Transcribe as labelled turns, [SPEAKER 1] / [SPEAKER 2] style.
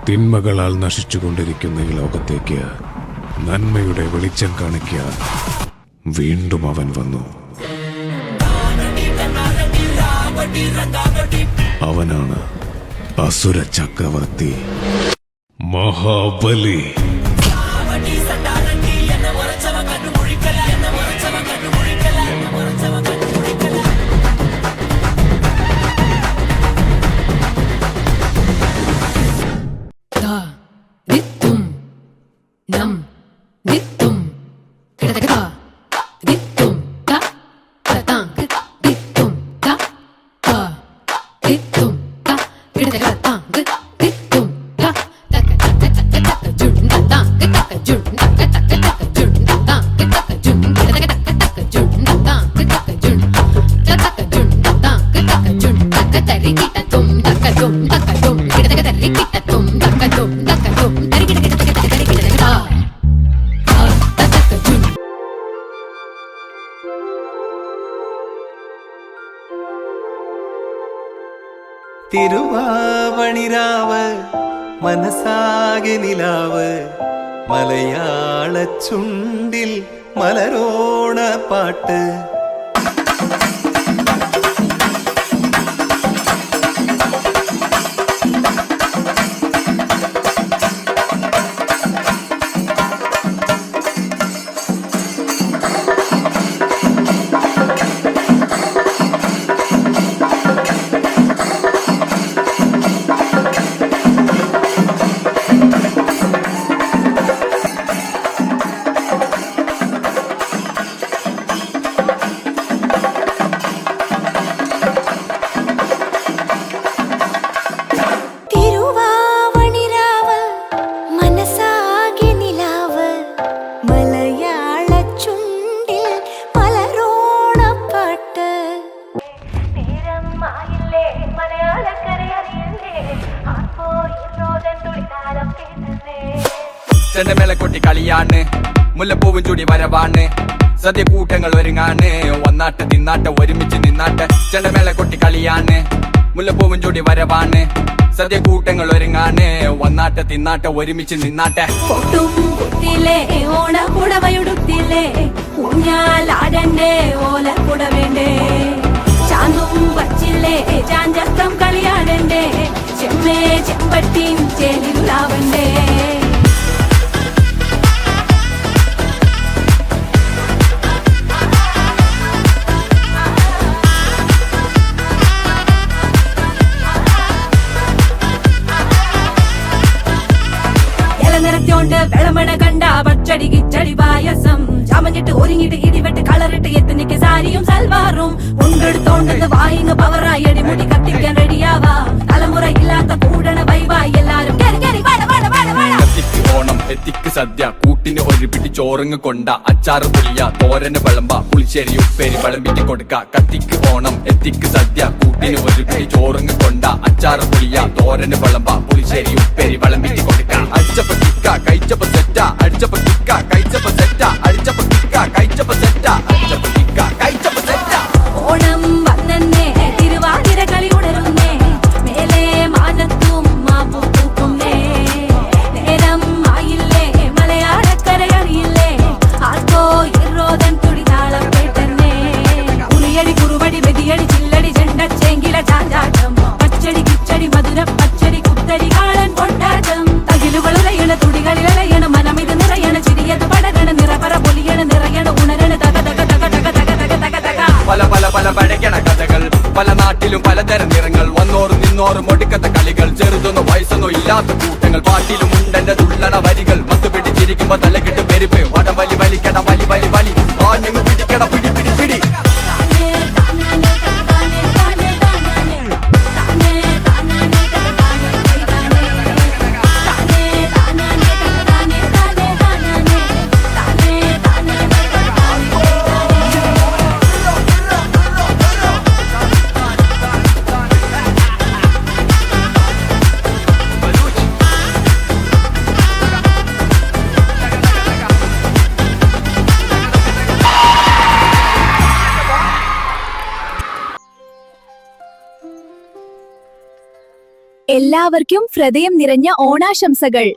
[SPEAKER 1] തിന്മകളാൽ നശിച്ചുകൊണ്ടിരിക്കുന്ന ഈ ലോകത്തേക്ക് നന്മയുടെ വെളിച്ചം കാണിക്കാൻ വീണ്ടും അവൻ വന്നു. അവനാണ് അസുര ചക്രവർത്തി മഹാബലി.
[SPEAKER 2] തിരുവാവണിരാവ് മനസാകെ നിലാവ് മലയാള ചുണ്ടിൽ മലരോണ പാട്ട്.
[SPEAKER 3] ചെണ്ടമേളക്കൊട്ടി കളിയാണ്, മുല്ലപ്പൂവും ചൂടി വരവാണ്, സദ്യ കൂട്ടങ്ങൾ ഒരുങ്ങാണ്, ഒന്നാട്ട് തിന്നാട്ട് ഒരുമിച്ച് നിന്നാട്ട്. ചെണ്ടമേളക്കൊട്ടി കളിയാണ്, മുല്ലപ്പൂവും ചൂടി വരവാണ്, സദ്യ കൂട്ടങ്ങൾ ഒരുങ്ങാണ്, ഒന്നാട്ട് തിന്നാട്ട് ഒരുമിച്ച് നിന്നാട്ടെ.
[SPEAKER 4] ഓണക്കുടവയുടുത്തില്ലേ ഊഞ്ഞാലാടണ്ടേ ഓലക്കുട വേണ്ടേ, ചാന്തും വച്ചില്ലേ ചാഞ്ചക്കം കളിയാടണ്ടേ, ചെമ്മേ ചെമ്പട്ടിയും ചേലിലാവണ്ടേ. നിറത്തോണ്ട് വെളമണ കണ്ട പച്ചടി കിച്ചടി പായസം, ചമഞ്ഞിട്ട് ഒരുങ്ങിട്ട് ഇടിവെട്ട് കളറിട്ട് എത്തനിക്ക് സാരിയും സൽവാറും, ഉണ്ടെടുത്തോണ്ടത് വായിങ് പവറായി അടിമുടി കത്തിക്കാൻ റെഡിയാവാ, തലമുറ ഇല്ലാത്ത കൂടണ വൈവായി എല്ലാരും
[SPEAKER 3] കത്തിക്ക് ഓണം എത്തിക്ക് സദ്യ കൂട്ടിന് ഒരു പിടി ചോറങ്ങ് കൊണ്ട, അച്ചാറ് പുളിയ തോരന് വിളമ്പ പുളിശ്ശേരി ഉപ്പേരി വിളമ്പിക്ക് കൊടുക്ക. കത്തിക്ക് ഓണം എത്തിക്ക് സദ്യ കൂട്ടിന് ഒരു പിടി ചോറങ്ങ് കൊണ്ട, അച്ചാറ് പുളിയ തോരന് വിളമ്പ പുളിശ്ശേരി ഉപ്പേരി വിളമ്പിക്ക് കൊടുക്ക. അടിച്ചപ്പ കിക്ക കഴിച്ചപ്പ സെറ്റ, അടിച്ചപ്പ കിക്ക കഴിച്ചപ്പ സെറ്റ, അടിച്ചപ്പ കിക്ക കഴിച്ചപ്പ സെറ്റ, അടിച്ചപ്പ കിക്ക കഴിച്ചപ്പ സെറ്റ.
[SPEAKER 4] ഓണം വന്നേ തിരുവാതിര കളി ഉണരുന്നേ, മേലെ മാനത്തും മാപ്പു പൂക്കുന്നേ, നേരം ആയില്ലേ മലയാളക്കര അറിയില്ലേ, ആർക്കോ ഇറോദൻ തുടിതാളം കേട്ടന്നെ. ഉളിയടി കുറുവടി വെതിയടി ചില്ലടി ചെണ്ടച്ചെങ്കില ചാഞ്ചാട്ടം, പച്ചടി കിച്ചടി മധുര പച്ചടി കുത്തടി കാളൻ കൊണ്ടാട്ടം, തകിലുകളുറയണ തുടികളിലയണ മനമിത് നിറയണ ചിരിയത് പടരണ നിറപറ പൊലിയണ നിറയണ ഉണരണ തക തക തക തക തക തക തക തക.
[SPEAKER 3] പല പല പല പഴകണ കഥകൾ, പല നാട്ടിലും പലതരം നിറങ്ങൾ, വന്നോറും നിന്നോറും ഒടുക്കത്തെ കളികൾ, ചെറുതൊന്നും വയസ്സൊന്നും ഇല്ലാത്ത കൂട്ടങ്ങൾ, പാട്ടിലും ഉണ്ടെന്റെ തുള്ളണ വരികൾ, മത്ത് പിടിച്ചിരിക്കുമ്പോ തലകിട്ട് പെരുപ്പ്, വടവലി വലിക്കണ വലി വലി വലി, ആഞ്ഞു പിടിക്കണ പിടി പിടി പിടി.
[SPEAKER 5] എല്ലാവർക്കും ഹൃദയം നിറഞ്ഞ ഓണാശംസകൾ.